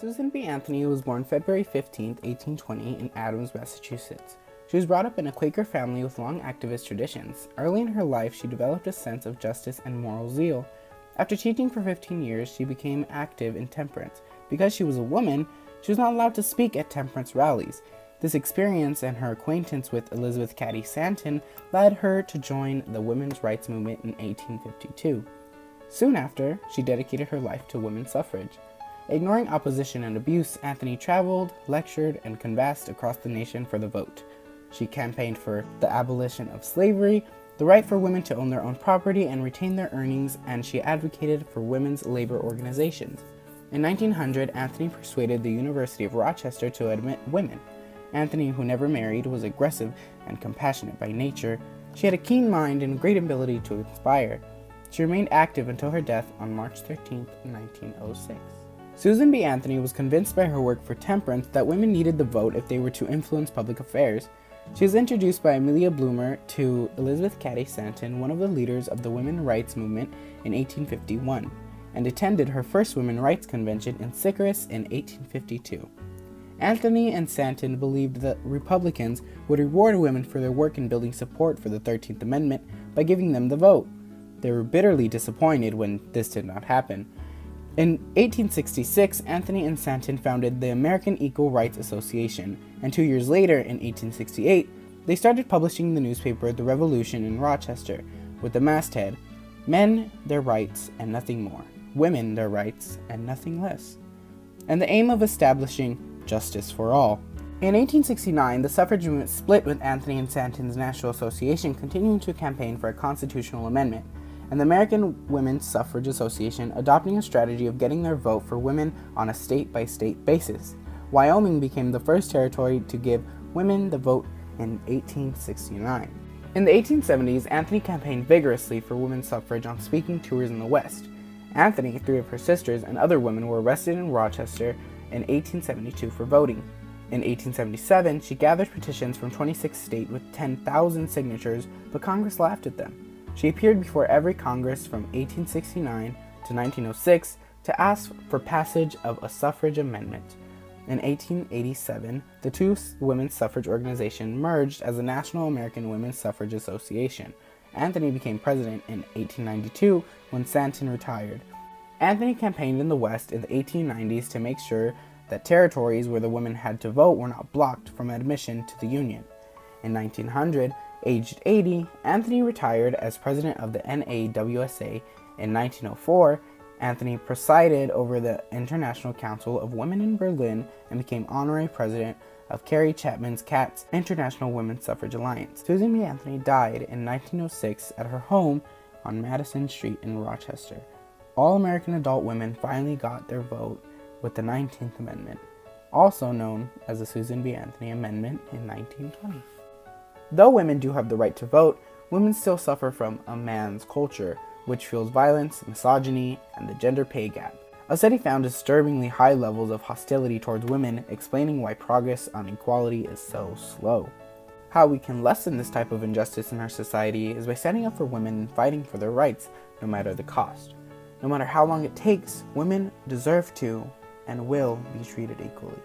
Susan B. Anthony was born February 15, 1820 in Adams, Massachusetts. She was brought up in a Quaker family with long activist traditions. Early in her life, she developed a sense of justice and moral zeal. After teaching for 15 years, she became active in temperance. Because she was a woman, she was not allowed to speak at temperance rallies. This experience and her acquaintance with Elizabeth Cady Stanton led her to join the women's rights movement in 1852. Soon after, she dedicated her life to women's suffrage. Ignoring opposition and abuse, Anthony traveled, lectured, and canvassed across the nation for the vote. She campaigned for the abolition of slavery, the right for women to own their own property and retain their earnings, and she advocated for women's labor organizations. In 1900, Anthony persuaded the University of Rochester to admit women. Anthony, who never married, was aggressive and compassionate by nature. She had a keen mind and great ability to inspire. She remained active until her death on March 13, 1906. Susan B. Anthony was convinced by her work for temperance that women needed the vote if they were to influence public affairs. She was introduced by Amelia Bloomer to Elizabeth Cady Stanton, one of the leaders of the women's rights movement, in 1851, and attended her first women's rights convention in Sycharis in 1852. Anthony and Stanton believed that Republicans would reward women for their work in building support for the 13th Amendment by giving them the vote. They were bitterly disappointed when this did not happen. In 1866, Anthony and Stanton founded the American Equal Rights Association, and 2 years later, in 1868, they started publishing the newspaper The Revolution in Rochester, with the masthead, "Men, their rights, and nothing more. Women, their rights, and nothing less," and the aim of establishing justice for all. In 1869, the suffrage movement split, with Anthony and Stanton's National Association continuing to campaign for a constitutional amendment, and the American Women's Suffrage Association adopting a strategy of getting their vote for women on a state-by-state basis. Wyoming became the first territory to give women the vote in 1869. In the 1870s, Anthony campaigned vigorously for women's suffrage on speaking tours in the West. Anthony, 3 of her sisters, and other women were arrested in Rochester in 1872 for voting. In 1877, she gathered petitions from 26 states with 10,000 signatures, but Congress laughed at them. She appeared before every Congress from 1869 to 1906 to ask for passage of a suffrage amendment. In 1887, the two women's suffrage organizations merged as the National American Women's Suffrage Association. Anthony became president in 1892 when Stanton retired. Anthony campaigned in the West in the 1890s to make sure that territories where the women had to vote were not blocked from admission to the Union. In 1900, aged 80, Anthony retired as president of the NAWSA. In 1904, Anthony presided over the International Council of Women in Berlin and became honorary president of Carrie Chapman Catt's International Women's Suffrage Alliance. Susan B. Anthony died in 1906 at her home on Madison Street in Rochester. All American adult women finally got their vote with the 19th Amendment, also known as the Susan B. Anthony Amendment in 1920. Though women do have the right to vote, women still suffer from a man's culture, which fuels violence, misogyny, and the gender pay gap. A study found disturbingly high levels of hostility towards women, explaining why progress on equality is so slow. How we can lessen this type of injustice in our society is by standing up for women and fighting for their rights, no matter the cost. No matter how long it takes, women deserve to and will be treated equally.